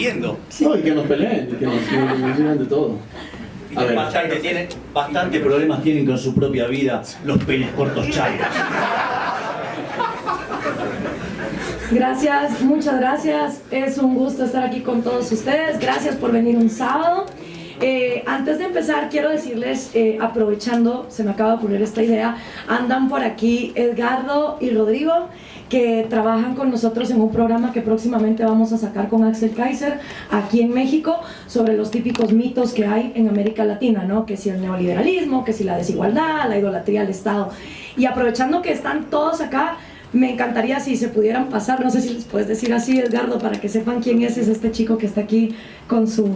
siguiendo. No, y que nos peleen, que nos digan de todo. A ver, bastante problemas tienen con su propia vida los penes cortos chairos. Gracias, muchas gracias. Es un gusto estar aquí con todos ustedes. Gracias por venir un sábado. Antes de empezar, quiero decirles, aprovechando, se me acaba de ocurrir esta idea, andan por aquí Edgardo y Rodrigo, que trabajan con nosotros en un programa que próximamente vamos a sacar con Axel Kaiser aquí en México, sobre los típicos mitos que hay en América Latina, ¿no? Que si el neoliberalismo, que si la desigualdad, la idolatría al Estado. Y aprovechando que están todos acá, me encantaría si se pudieran pasar, no sé si les puedes decir así, Edgardo, para que sepan quién es este chico que está aquí con su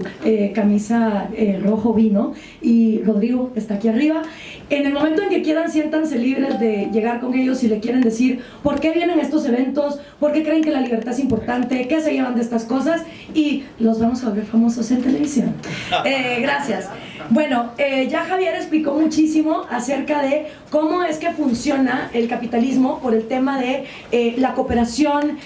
camisa rojo vino, y Rodrigo está aquí arriba. En el momento en que quieran, siéntanse libres de llegar con ellos y le quieren decir por qué vienen estos eventos, por qué creen que la libertad es importante, qué se llevan de estas cosas, y los vamos a volver famosos en televisión. Gracias. Bueno, ya Javier explicó muchísimo acerca de cómo es que funciona el capitalismo por el tema de la cooperación,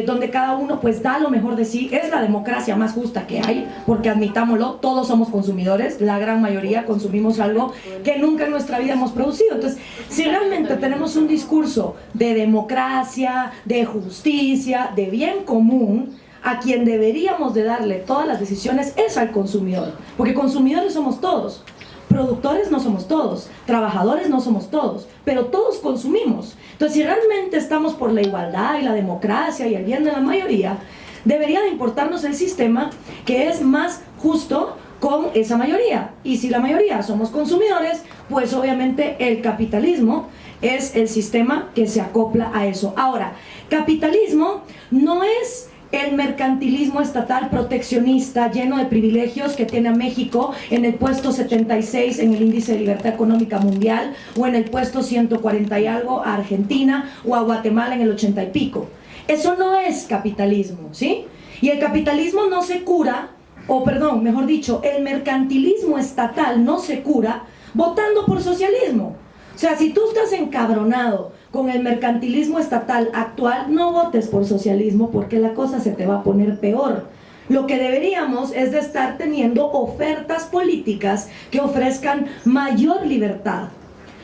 donde cada uno pues da lo mejor de sí. Es la democracia más justa que hay, porque admitámoslo, todos somos consumidores, la gran mayoría consumimos algo que nunca en nuestra vida hemos producido. Entonces, si realmente tenemos un discurso de democracia, de justicia, de bien común, a quien deberíamos de darle todas las decisiones es al consumidor, porque consumidores somos todos, productores no somos todos, trabajadores no somos todos, pero todos consumimos. Entonces, si realmente estamos por la igualdad y la democracia y el bien de la mayoría, debería de importarnos el sistema que es más justo con esa mayoría. Y si la mayoría somos consumidores, pues obviamente el capitalismo es el sistema que se acopla a eso. Ahora, capitalismo no es el mercantilismo estatal proteccionista lleno de privilegios que tiene a México en el puesto 76 en el índice de libertad económica mundial, o en el puesto 140 y algo a Argentina, o a Guatemala en el 80 y pico. Eso no es capitalismo, ¿sí? Y el capitalismo no se cura, o perdón, mejor dicho, el mercantilismo estatal no se cura votando por socialismo. O sea, si tú estás encabronado con el mercantilismo estatal actual, no votes por socialismo, porque la cosa se te va a poner peor. Lo que deberíamos es de estar teniendo ofertas políticas que ofrezcan mayor libertad.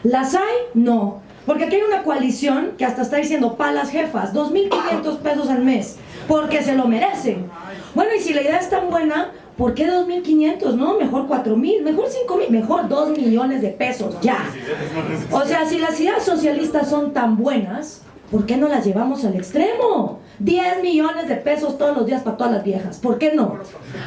¿Las hay? No. Porque aquí hay una coalición que hasta está diciendo, para las jefas, 2.500 pesos al mes, porque se lo merecen. Bueno, y si la idea es tan buena, ¿por qué 2.500? No, mejor 4.000, mejor 5.000, mejor 2 millones de pesos, ya. O sea, si las ideas socialistas son tan buenas, ¿por qué no las llevamos al extremo? 10 millones de pesos todos los días para todas las viejas, ¿por qué no?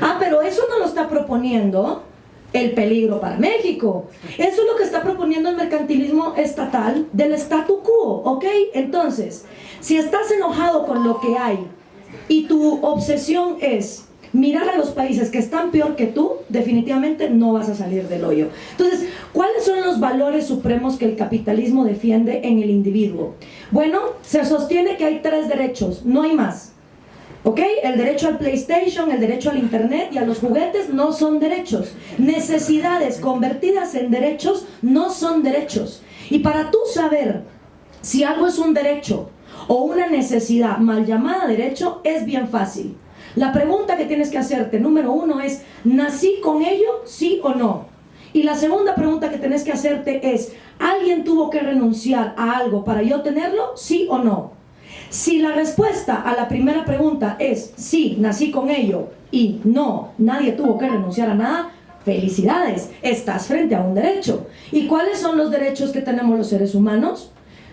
Ah, pero eso no lo está proponiendo el peligro para México. Eso es lo que está proponiendo el mercantilismo estatal del statu quo, ¿ok? Entonces, si estás enojado con lo que hay y tu obsesión es mirar a los países que están peor que tú, definitivamente no vas a salir del hoyo. Entonces, ¿cuáles son los valores supremos que el capitalismo defiende en el individuo? Bueno, se sostiene que hay 3 derechos, no hay más. ¿Ok? El derecho al PlayStation, el derecho al internet y a los juguetes no son derechos. Necesidades convertidas en derechos no son derechos. Y para tú saber si algo es un derecho o una necesidad mal llamada derecho, es bien fácil. La pregunta que tienes que hacerte, número 1, es: ¿nací con ello, sí o no? Y la segunda pregunta que tienes que hacerte es: ¿alguien tuvo que renunciar a algo para yo tenerlo, sí o no? Si la respuesta a la primera pregunta es sí, nací con ello, y no, nadie tuvo que renunciar a nada, felicidades, estás frente a un derecho. ¿Y cuáles son los derechos que tenemos los seres humanos?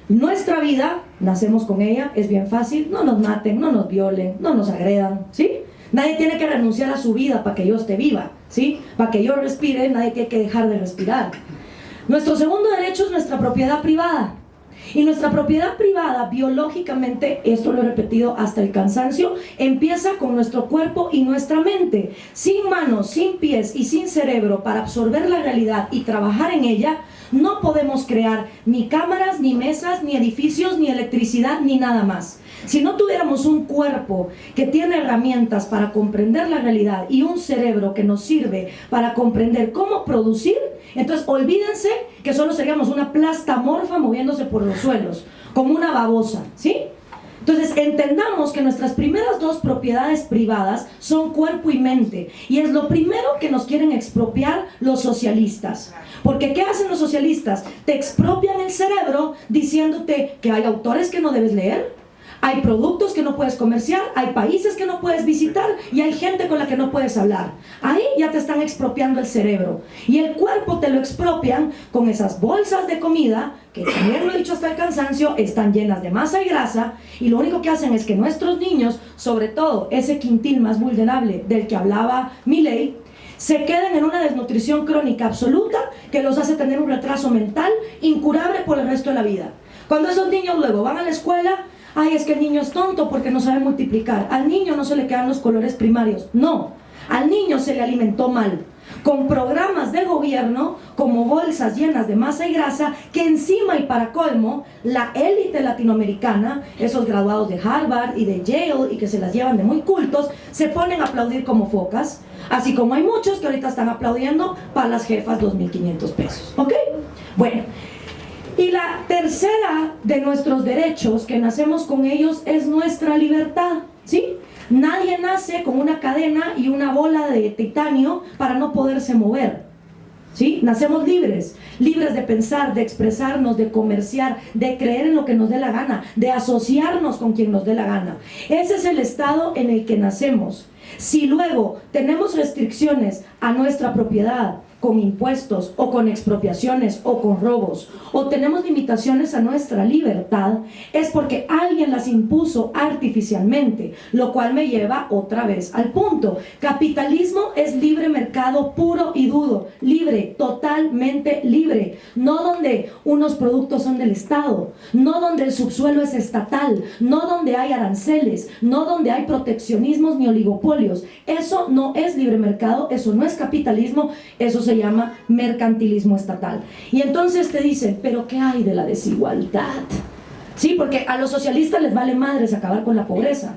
Nuestra vida, nacemos con ella, es bien fácil, no nos maten, no nos violen, no nos agredan, ¿sí? Nadie tiene que renunciar a su vida para que yo esté viva, ¿sí? Para que yo respire, nadie tiene que dejar de respirar. Nuestro segundo derecho es nuestra propiedad privada. Y nuestra propiedad privada, biológicamente, esto lo he repetido hasta el cansancio, empieza con nuestro cuerpo y nuestra mente. Sin manos, sin pies y sin cerebro para absorber la realidad y trabajar en ella, no podemos crear ni cámaras, ni mesas, ni edificios, ni electricidad, ni nada más. Si no tuviéramos un cuerpo que tiene herramientas para comprender la realidad y un cerebro que nos sirve para comprender cómo producir, entonces olvídense que solo seríamos una plastamorfa moviéndose por los suelos, como una babosa, ¿sí? Entonces entendamos que nuestras primeras dos propiedades privadas son cuerpo y mente, y es lo primero que nos quieren expropiar los socialistas. Porque ¿qué hacen los socialistas? Te expropian el cerebro diciéndote que hay autores que no debes leer, hay productos que no puedes comerciar, hay países que no puedes visitar y hay gente con la que no puedes hablar. Ahí ya te están expropiando el cerebro. Y el cuerpo te lo expropian con esas bolsas de comida, que también lo he dicho hasta el cansancio, están llenas de masa y grasa, y lo único que hacen es que nuestros niños, sobre todo ese quintil más vulnerable del que hablaba Milei, se queden en una desnutrición crónica absoluta que los hace tener un retraso mental incurable por el resto de la vida. Cuando esos niños luego van a la escuela, ay, es que el niño es tonto porque no sabe multiplicar. Al niño no se le quedan los colores primarios. No, al niño se le alimentó mal, con programas de gobierno como bolsas llenas de masa y grasa, que encima y para colmo, la élite latinoamericana, esos graduados de Harvard y de Yale y que se las llevan de muy cultos, se ponen a aplaudir como focas, así como hay muchos que ahorita están aplaudiendo para las jefas 2.500 pesos. ¿Ok? Bueno. Y la tercera de nuestros derechos, que nacemos con ellos, es nuestra libertad, ¿sí? Nadie nace con una cadena y una bola de titanio para no poderse mover, ¿sí? Nacemos libres, libres de pensar, de expresarnos, de comerciar, de creer en lo que nos dé la gana, de asociarnos con quien nos dé la gana. Ese es el estado en el que nacemos. Si luego tenemos restricciones a nuestra propiedad, con impuestos o con expropiaciones o con robos, o tenemos limitaciones a nuestra libertad, es porque alguien las impuso artificialmente, lo cual me lleva otra vez al punto. Capitalismo es libre mercado puro y duro, libre, totalmente libre, no donde unos productos son del Estado, no donde el subsuelo es estatal, no donde hay aranceles, no donde hay proteccionismos ni oligopolios. Eso no es libre mercado, eso no es capitalismo, eso se llama mercantilismo estatal. Y entonces te dicen, ¿pero qué hay de la desigualdad? Sí, porque a los socialistas les vale madres acabar con la pobreza.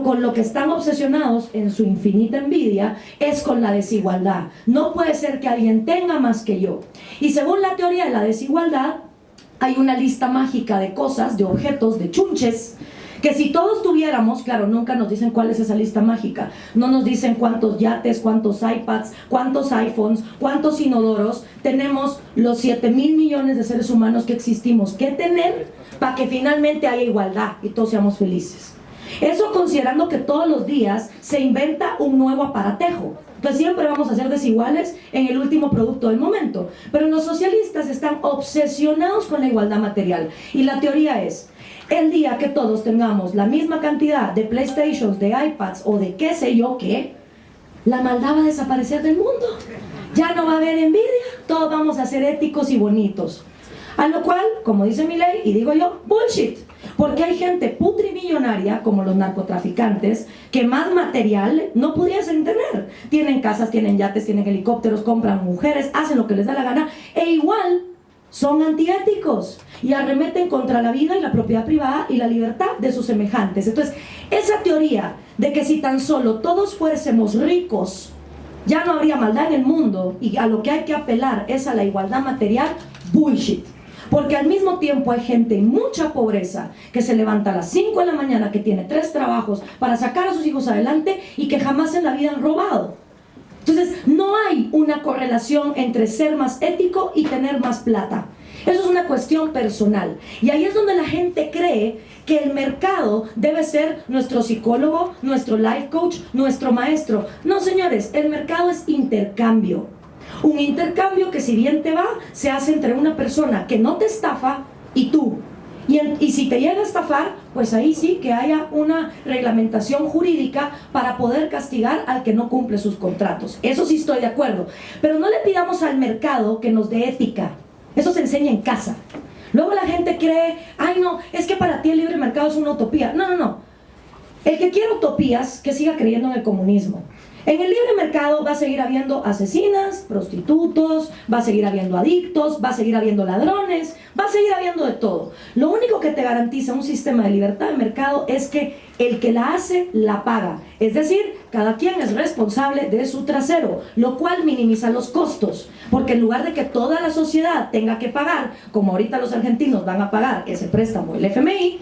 Con lo que están obsesionados en su infinita envidia es con la desigualdad. No puede ser que alguien tenga más que yo. Y según la teoría de la desigualdad, hay una lista mágica de cosas, de objetos, de chunches, que si todos tuviéramos, claro, nunca nos dicen cuál es esa lista mágica, no nos dicen cuántos yates, cuántos iPads, cuántos iPhones, cuántos inodoros tenemos los 7.000 millones de seres humanos que existimos que tener para que finalmente haya igualdad y todos seamos felices. Eso considerando que todos los días se inventa un nuevo aparatejo. Entonces siempre vamos a ser desiguales en el último producto del momento. Pero los socialistas están obsesionados con la igualdad material. Y la teoría es, el día que todos tengamos la misma cantidad de PlayStations, de iPads o de qué sé yo qué, la maldad va a desaparecer del mundo. Ya no va a haber envidia, todos vamos a ser éticos y bonitos. A lo cual, como dice Milei, y digo yo, bullshit. Porque hay gente putrimillonaria, como los narcotraficantes, que más material no pudiesen tener. Tienen casas, tienen yates, tienen helicópteros, compran mujeres, hacen lo que les da la gana, e igual son antiéticos y arremeten contra la vida y la propiedad privada y la libertad de sus semejantes. Entonces, esa teoría de que si tan solo todos fuésemos ricos, ya no habría maldad en el mundo y a lo que hay que apelar es a la igualdad material, bullshit. Porque al mismo tiempo hay gente en mucha pobreza que se levanta a las 5 de la mañana, que tiene 3 trabajos para sacar a sus hijos adelante y que jamás en la vida han robado. Entonces no hay una correlación entre ser más ético y tener más plata. Eso es una cuestión personal. Y ahí es donde la gente cree que el mercado debe ser nuestro psicólogo, nuestro life coach, nuestro maestro. No, señores, el mercado es intercambio. Un intercambio que, si bien te va, se hace entre una persona que no te estafa y tú. Y si te llega a estafar, pues ahí sí que haya una reglamentación jurídica para poder castigar al que no cumple sus contratos. Eso sí estoy de acuerdo. Pero no le pidamos al mercado que nos dé ética. Eso se enseña en casa. Luego la gente cree, ay no, es que para ti el libre mercado es una utopía. No, no, no. El que quiere utopías, que siga creyendo en el comunismo. En el libre mercado va a seguir habiendo asesinas, prostitutos, va a seguir habiendo adictos, va a seguir habiendo ladrones, va a seguir habiendo de todo. Lo único que te garantiza un sistema de libertad de mercado es que el que la hace, la paga. Es decir, cada quien es responsable de su trasero, lo cual minimiza los costos. Porque en lugar de que toda la sociedad tenga que pagar, como ahorita los argentinos van a pagar ese préstamo, el FMI,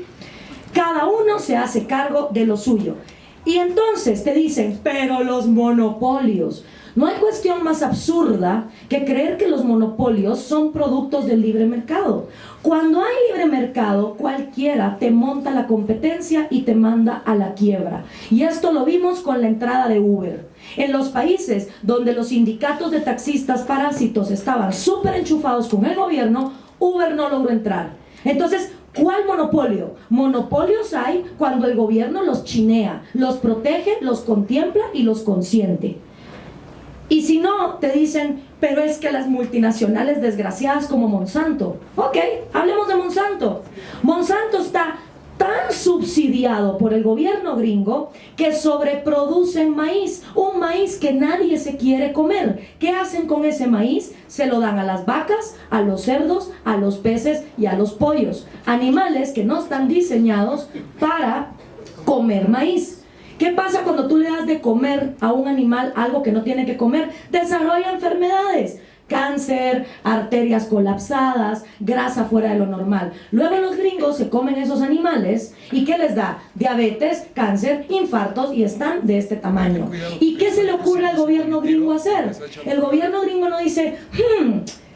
Cada uno se hace cargo de lo suyo. Y entonces te dicen, pero los monopolios. No hay cuestión más absurda que creer que los monopolios son productos del libre mercado. Cuando hay libre mercado, cualquiera te monta la competencia y te manda a la quiebra. Y esto lo vimos con la entrada de Uber. En los países donde los sindicatos de taxistas parásitos estaban súper enchufados con el gobierno, Uber no logró entrar. Entonces, ¿cuál monopolio? Monopolios hay cuando el gobierno los chinea, los protege, los contempla y los consiente. Y si no, te dicen, pero es que las multinacionales desgraciadas como Monsanto. Ok, hablemos de Monsanto. Monsanto está tan subsidiado por el gobierno gringo que sobreproducen maíz, un maíz que nadie se quiere comer. ¿Qué hacen con ese maíz? Se lo dan a las vacas, a los cerdos, a los peces y a los pollos. Animales que no están diseñados para comer maíz. ¿Qué pasa cuando tú le das de comer a un animal algo que no tiene que comer? Desarrolla enfermedades. Cáncer, arterias colapsadas, grasa fuera de lo normal. Luego los gringos se comen esos animales y ¿qué les da? Diabetes, cáncer, infartos y están de este tamaño. ¿Y qué se le ocurre al gobierno gringo hacer? El gobierno gringo no dice,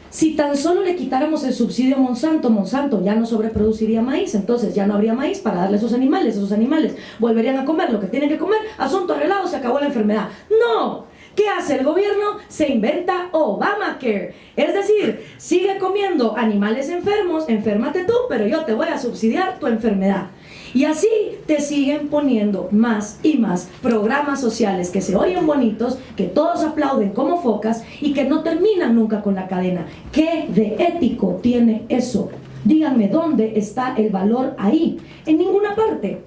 si tan solo le quitáramos el subsidio a Monsanto, Monsanto ya no sobreproduciría maíz, entonces ya no habría maíz para darle a esos animales volverían a comer lo que tienen que comer, asunto arreglado, se acabó la enfermedad. ¡No! ¿Qué hace el gobierno? Se inventa Obamacare. Es decir, sigue comiendo animales enfermos, enférmate tú, pero yo te voy a subsidiar tu enfermedad. Y así te siguen poniendo más y más programas sociales que se oyen bonitos, que todos aplauden como focas y que no terminan nunca con la cadena. ¿Qué de ético tiene eso? Díganme, ¿dónde está el valor ahí? En ninguna parte.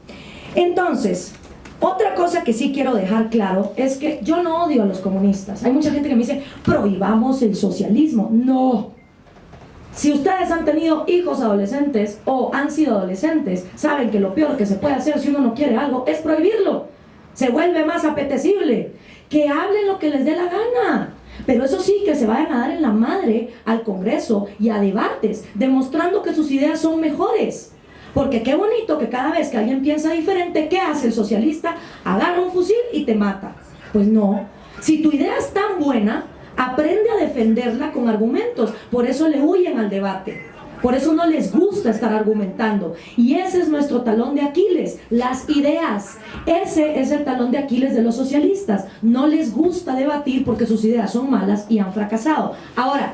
Entonces, otra cosa que sí quiero dejar claro es que yo no odio a los comunistas. Hay mucha gente que me dice, prohibamos el socialismo. No. Si ustedes han tenido hijos adolescentes o han sido adolescentes, saben que lo peor que se puede hacer si uno no quiere algo es prohibirlo. Se vuelve más apetecible. Que hablen lo que les dé la gana. Pero eso sí, que se vayan a dar en la madre al Congreso y a debates, demostrando que sus ideas son mejores. Porque qué bonito que cada vez que alguien piensa diferente, ¿qué hace el socialista? Agarra un fusil y te mata. Pues no. Si tu idea es tan buena, aprende a defenderla con argumentos. Por eso le huyen al debate. Por eso no les gusta estar argumentando. Y ese es nuestro talón de Aquiles, las ideas. Ese es el talón de Aquiles de los socialistas. No les gusta debatir porque sus ideas son malas y han fracasado. Ahora,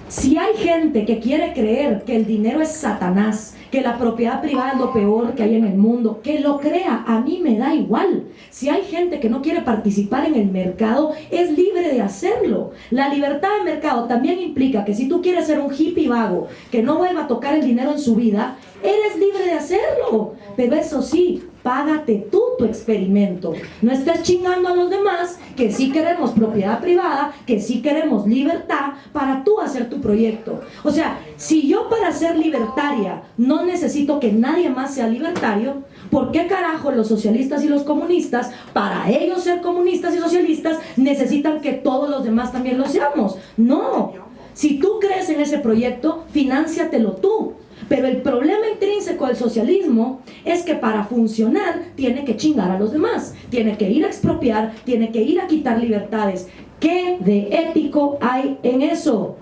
si hay gente que quiere creer que el dinero es Satanás, que la propiedad privada es lo peor que hay en el mundo, que lo crea, a mí me da igual. Si hay gente que no quiere participar en el mercado, es libre de hacerlo. La libertad de mercado también implica que si tú quieres ser un hippie vago, que no vuelva a tocar el dinero en su vida, eres libre de hacerlo. Pero eso sí, págate tú tu experimento. No estés chingando a los demás que sí queremos propiedad privada, que sí queremos libertad para tú hacer tu proyecto. O sea, si yo para ser libertaria no necesito que nadie más sea libertario, ¿por qué carajo los socialistas y los comunistas, para ellos ser comunistas y socialistas, necesitan que todos los demás también lo seamos? No. Si tú crees en ese proyecto, finánciatelo tú. Pero el problema intrínseco del socialismo es que para funcionar tiene que chingar a los demás, tiene que ir a expropiar, tiene que ir a quitar libertades. ¿Qué de ético hay en eso?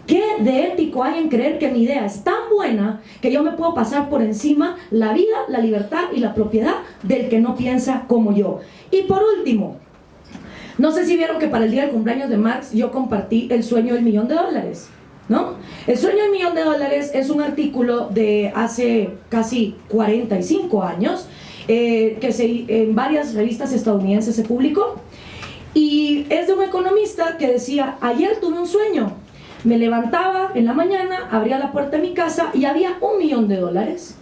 ¿Qué de ético hay en creer que mi idea es tan buena que yo me puedo pasar por encima la vida, la libertad y la propiedad del que no piensa como yo? Y por último, no sé si vieron que para el día del cumpleaños de Marx yo compartí el sueño del $1.000.000. ¿No? El sueño del $1.000.000 es un artículo de hace casi 45 años que en varias revistas estadounidenses se publicó y es de un economista que decía: ayer tuve un sueño, me levantaba en la mañana, abría la puerta de mi casa y había $1.000.000.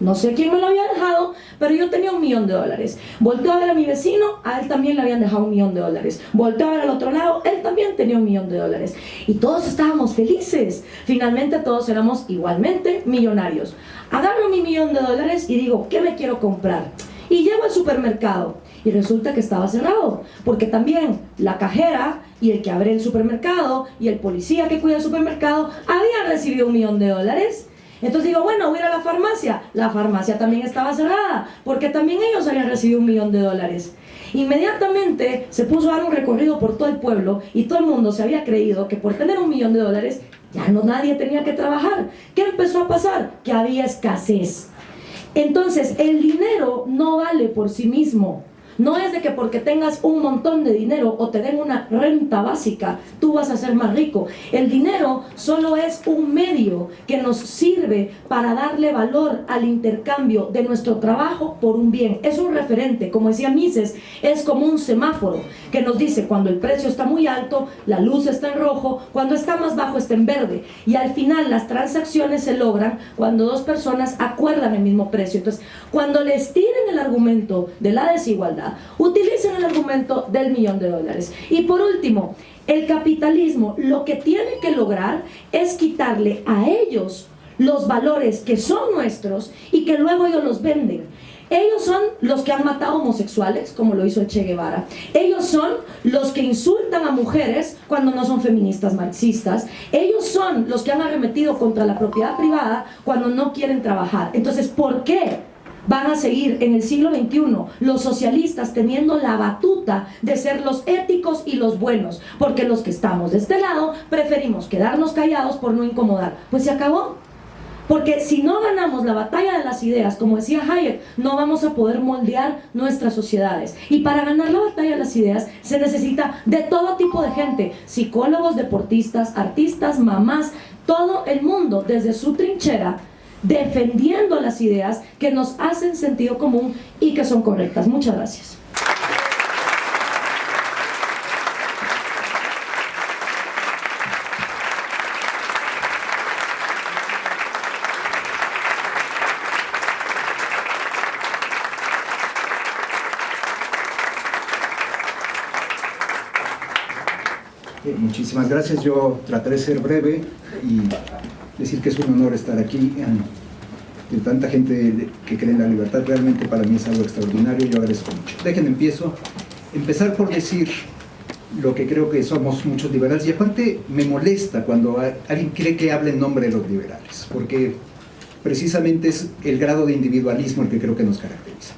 No sé quién me lo había dejado, pero yo tenía $1.000.000. Volteo a ver a mi vecino, a él también le habían dejado $1.000.000. Volteo a ver al otro lado, él también tenía $1.000.000. Y todos estábamos felices. Finalmente todos éramos igualmente millonarios. Agarro mi $1.000.000 y digo, ¿qué me quiero comprar? Y llego al supermercado y resulta que estaba cerrado, porque también la cajera y el que abre el supermercado y el policía que cuida el supermercado habían recibido $1.000.000. Entonces digo, bueno, voy a ir a la farmacia. La farmacia también estaba cerrada, porque también ellos habían recibido $1.000.000. Inmediatamente se puso a dar un recorrido por todo el pueblo y todo el mundo se había creído que por tener $1.000.000 ya no nadie tenía que trabajar. ¿Qué empezó a pasar? Que había escasez. Entonces, el dinero no vale por sí mismo. No es de que porque tengas un montón de dinero o te den una renta básica, tú vas a ser más rico. El dinero solo es un medio que nos sirve para darle valor al intercambio de nuestro trabajo por un bien. Es un referente, como decía Mises, es como un semáforo que nos dice cuando el precio está muy alto, la luz está en rojo, cuando está más bajo está en verde. Y al final las transacciones se logran cuando dos personas acuerdan el mismo precio. Entonces, cuando les tiren el argumento de la desigualdad, utilicen el argumento del $1.000.000. Y por último, el capitalismo lo que tiene que lograr es quitarle a ellos los valores que son nuestros y que luego ellos los venden. Ellos son los que han matado homosexuales, como lo hizo el Che Guevara. Ellos son los que insultan a mujeres cuando no son feministas marxistas. Ellos son los que han arremetido contra la propiedad privada cuando no quieren trabajar. Entonces, ¿por qué van a seguir en el siglo XXI los socialistas teniendo la batuta de ser los éticos y los buenos? Porque los que estamos de este lado preferimos quedarnos callados por no incomodar. Pues se acabó. Porque si no ganamos la batalla de las ideas, como decía Hayek, no vamos a poder moldear nuestras sociedades. Y para ganar la batalla de las ideas se necesita de todo tipo de gente: psicólogos, deportistas, artistas, mamás, todo el mundo desde su trinchera, defendiendo las ideas que nos hacen sentido común y que son correctas. Muchas gracias. Muchísimas gracias. Yo trataré de ser breve y decir que es un honor estar aquí de tanta gente que cree en la libertad. Realmente para mí es algo extraordinario. Yo agradezco mucho. Empezar por decir lo que creo que somos muchos liberales, y aparte me molesta cuando alguien cree que habla en nombre de los liberales, porque precisamente es el grado de individualismo el que creo que nos caracteriza.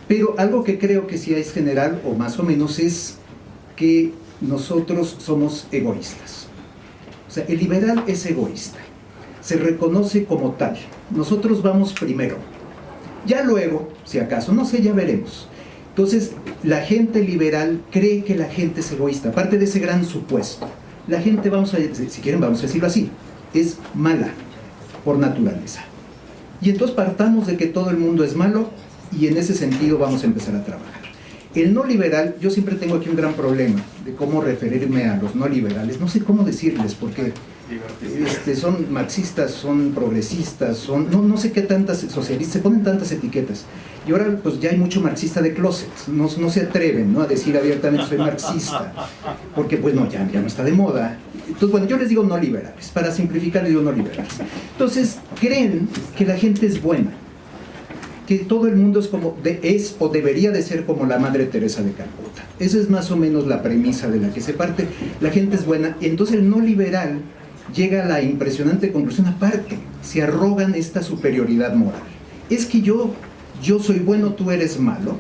Pero algo que creo que sí es general, o más o menos, es que nosotros somos egoístas. O sea, el liberal es egoísta, se reconoce como tal. Nosotros vamos primero, ya luego, si acaso, no sé, ya veremos. Entonces, la gente liberal cree que la gente es egoísta. Parte de ese gran supuesto, la gente, si quieren vamos a decirlo así, es mala por naturaleza. Y entonces partamos de que todo el mundo es malo, y en ese sentido vamos a empezar a trabajar. El no liberal, yo siempre tengo aquí un gran problema de cómo referirme a los no liberales. No sé cómo decirles, porque son marxistas, son progresistas, no sé qué tantas socialistas, se ponen tantas etiquetas. Y ahora pues ya hay mucho marxista de closet, no se atreven, ¿no?, a decir abiertamente soy marxista, porque pues no, ya no está de moda. Entonces, bueno, yo les digo no liberales, para simplificar les digo no liberales. Entonces, creen que la gente es buena, que todo el mundo es o debería de ser como la Madre Teresa de Calcuta. Esa es más o menos la premisa de la que se parte. La gente es buena, y entonces el no liberal llega a la impresionante conclusión, aparte, se arrogan esta superioridad moral. Es que yo soy bueno, tú eres malo,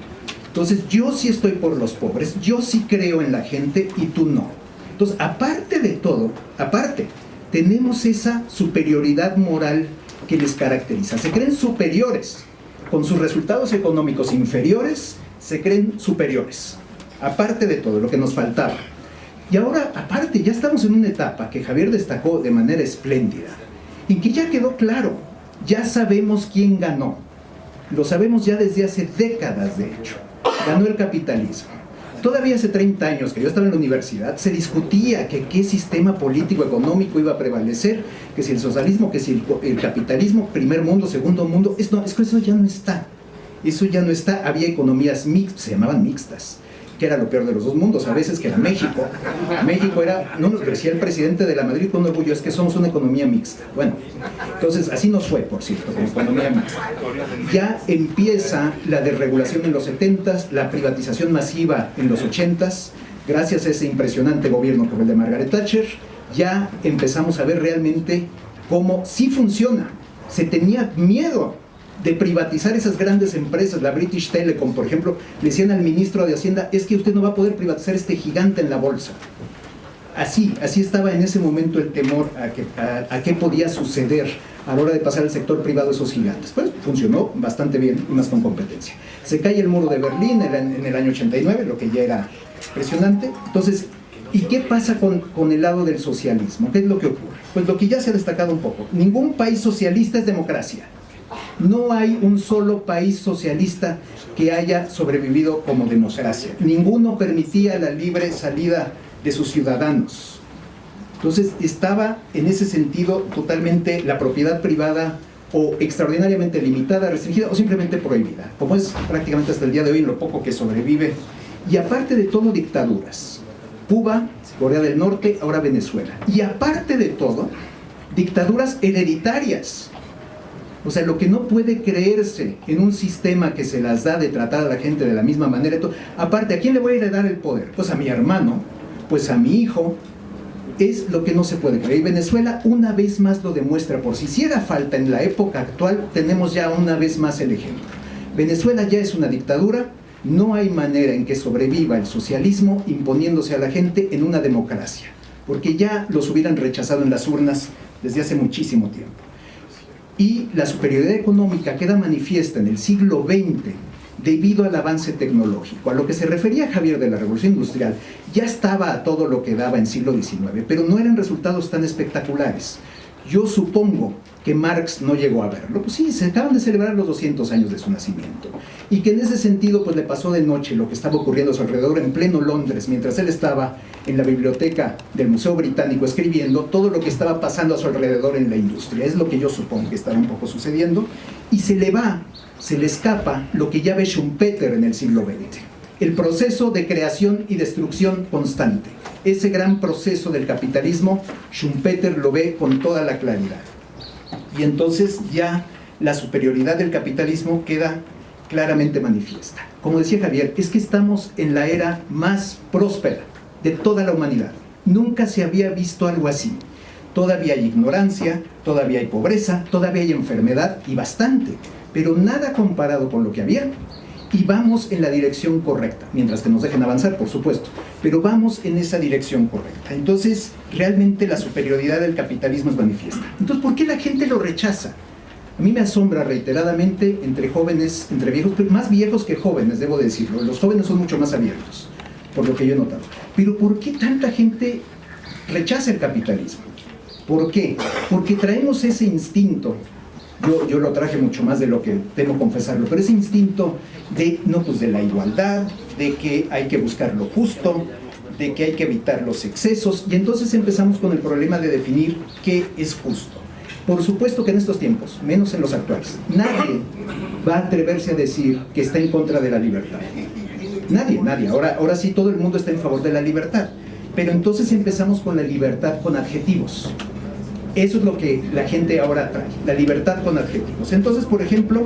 entonces yo sí estoy por los pobres, yo sí creo en la gente y tú no. Entonces, aparte de todo, tenemos esa superioridad moral que les caracteriza. Se creen superiores. Con sus resultados económicos inferiores, se creen superiores. Aparte de todo, lo que nos faltaba. Y ahora, aparte, ya estamos en una etapa que Javier destacó de manera espléndida, en que ya quedó claro, ya sabemos quién ganó. Lo sabemos ya desde hace décadas, de hecho. Ganó el capitalismo. Todavía hace 30 años que yo estaba en la universidad, se discutía que qué sistema político económico iba a prevalecer, que si el socialismo, que si el capitalismo, primer mundo, segundo mundo. Es que eso ya no está. Eso ya no está. Había economías mixtas, se llamaban mixtas, que era lo peor de los dos mundos, a veces, que era México. México era, no nos decía el presidente de la Madrid con orgullo, es que somos una economía mixta. Bueno, entonces así nos fue, por cierto, como economía mixta. Ya empieza la desregulación en los 70s, la privatización masiva en los 80s, gracias a ese impresionante gobierno como el de Margaret Thatcher, ya empezamos a ver realmente cómo sí funciona Se tenía miedo de privatizar esas grandes empresas. La British Telecom, por ejemplo, le decían al ministro de Hacienda, es que usted no va a poder privatizar este gigante en la bolsa. Así estaba en ese momento el temor a qué podía suceder a la hora de pasar al sector privado esos gigantes. Pues funcionó bastante bien, más con competencia. Se cae el muro de Berlín en el año 89, lo que ya era impresionante. Entonces, ¿y qué pasa con el lado del socialismo? ¿Qué es lo que ocurre? Pues lo que ya se ha destacado un poco. Ningún país socialista es democracia. No hay un solo país socialista que haya sobrevivido como democracia. Ninguno permitía la libre salida de sus ciudadanos. Entonces estaba en ese sentido totalmente la propiedad privada o extraordinariamente limitada, restringida o simplemente prohibida, como es prácticamente hasta el día de hoy en lo poco que sobrevive. Y aparte de todo, dictaduras. Cuba, Corea del Norte, ahora Venezuela. Y aparte de todo, dictaduras hereditarias. O sea, lo que no puede creerse en un sistema que se las da de tratar a la gente de la misma manera. Aparte, ¿a quién le voy a heredar el poder? Pues a mi hermano, pues a mi hijo. Es lo que no se puede creer. Y Venezuela una vez más lo demuestra. Por si hiciera falta en la época actual, tenemos ya una vez más el ejemplo. Venezuela ya es una dictadura. No hay manera en que sobreviva el socialismo imponiéndose a la gente en una democracia, porque ya los hubieran rechazado en las urnas desde hace muchísimo tiempo. Y la superioridad económica queda manifiesta en el siglo XX debido al avance tecnológico. A lo que se refería Javier de la Revolución Industrial, ya estaba a todo lo que daba en siglo XIX, pero no eran resultados tan espectaculares. Yo supongo que Marx no llegó a verlo. Pues sí, se acaban de celebrar los 200 años de su nacimiento. Y que en ese sentido pues le pasó de noche lo que estaba ocurriendo a su alrededor en pleno Londres, mientras él estaba en la biblioteca del Museo Británico escribiendo todo lo que estaba pasando a su alrededor en la industria. Es lo que yo supongo que estaba un poco sucediendo. Y se le escapa lo que ya ve Schumpeter en el siglo XX. El proceso de creación y destrucción constante. Ese gran proceso del capitalismo, Schumpeter lo ve con toda la claridad. Y entonces ya la superioridad del capitalismo queda claramente manifiesta. Como decía Javier, es que estamos en la era más próspera de toda la humanidad. Nunca se había visto algo así. Todavía hay ignorancia, todavía hay pobreza, todavía hay enfermedad y bastante, pero nada comparado con lo que había. Y vamos en la dirección correcta, mientras que nos dejen avanzar, por supuesto, pero vamos en esa dirección correcta. Entonces, realmente la superioridad del capitalismo es manifiesta. Entonces, ¿por qué la gente lo rechaza? A mí me asombra reiteradamente entre jóvenes, entre viejos, más viejos que jóvenes, debo decirlo. Los jóvenes son mucho más abiertos, por lo que yo he notado. Pero ¿por qué tanta gente rechaza el capitalismo? ¿Por qué? Porque traemos ese instinto. Yo lo traje mucho más de lo que temo confesarlo, pero ese instinto de la igualdad, de que hay que buscar lo justo, de que hay que evitar los excesos, y entonces empezamos con el problema de definir qué es justo. Por supuesto que en estos tiempos, menos en los actuales, nadie va a atreverse a decir que está en contra de la libertad. Nadie. Ahora sí todo el mundo está en favor de la libertad, pero entonces empezamos con la libertad con adjetivos. Eso es lo que la gente ahora trae, la libertad con adjetivos. Entonces, por ejemplo,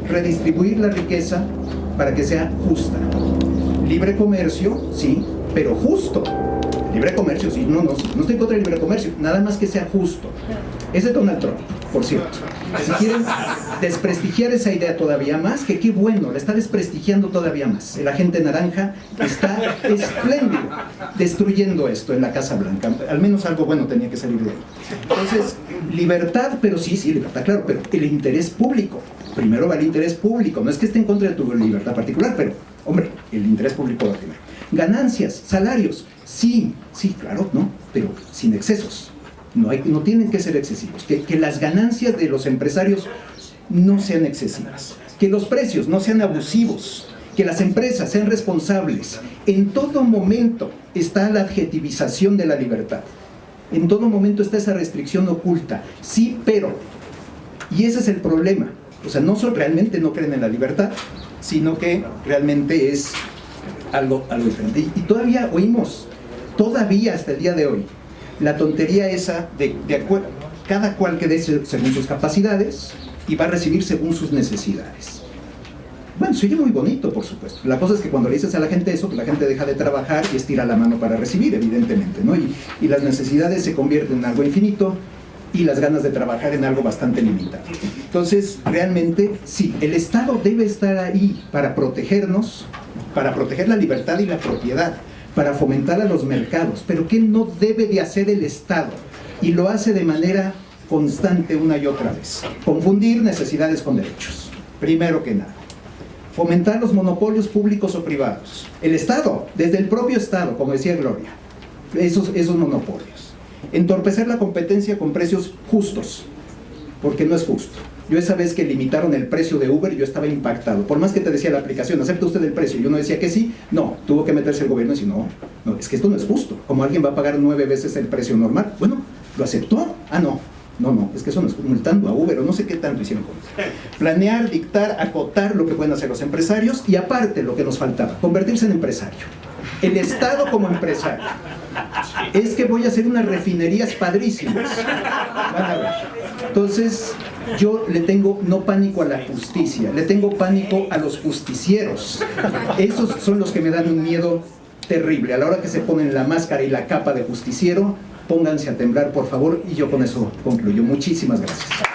redistribuir la riqueza para que sea justa. Libre comercio, sí, pero justo. Libre comercio, sí, no estoy contra el libre comercio, nada más que sea justo. Ese es Donald Trump, por cierto. Si quieren desprestigiar esa idea todavía más, que qué bueno, la está desprestigiando todavía más. El agente naranja está espléndido destruyendo esto en la Casa Blanca. Al menos algo bueno tenía que salir de ahí. Entonces, libertad, pero sí, libertad, claro, pero el interés público. Primero va el interés público. No es que esté en contra de tu libertad particular, pero, hombre, el interés público va primero. Ganancias, salarios, sí, claro, ¿no? Pero sin excesos. No tienen que ser excesivos. Que las ganancias de los empresarios no sean excesivas. Que los precios no sean abusivos. Que las empresas sean responsables. En todo momento está la adjetivización de la libertad. En todo momento está esa restricción oculta. Sí, pero. Y ese es el problema. O sea, realmente no creen en la libertad, sino que realmente es algo diferente. Y todavía oímos, hasta el día de hoy, la tontería esa de cada cual que dé según sus capacidades y va a recibir según sus necesidades. Bueno, se oye muy bonito, por supuesto. La cosa es que cuando le dices a la gente eso, pues la gente deja de trabajar y estira la mano para recibir, evidentemente, ¿no? Y las necesidades se convierten en algo infinito y las ganas de trabajar en algo bastante limitado. Entonces, realmente, sí, el Estado debe estar ahí para protegernos, para proteger la libertad y la propiedad, para fomentar a los mercados. Pero ¿qué no debe de hacer el Estado? Y lo hace de manera constante una y otra vez. Confundir necesidades con derechos, primero que nada. Fomentar los monopolios públicos o privados. El Estado, desde el propio Estado, como decía Gloria, esos monopolios. Entorpecer la competencia con precios justos, porque no es justo. Yo esa vez que limitaron el precio de Uber, yo estaba impactado. Por más que te decía la aplicación, ¿acepta usted el precio? Yo no decía que sí, no. Tuvo que meterse el gobierno y decir, no, es que esto no es justo. Como alguien va a pagar 9 veces el precio normal. Bueno, ¿lo aceptó? Ah, no, es que eso no es multando a Uber o no sé qué tanto hicieron con eso. Planear, dictar, acotar lo que pueden hacer los empresarios y aparte lo que nos faltaba, convertirse en empresario. El Estado como empresario. Es que voy a hacer unas refinerías padrísimas. Van a ver. Entonces, yo le tengo no pánico a la justicia, le tengo pánico a los justicieros. Esos son los que me dan un miedo terrible. A la hora que se ponen la máscara y la capa de justiciero, pónganse a temblar, por favor, y yo con eso concluyo. Muchísimas gracias.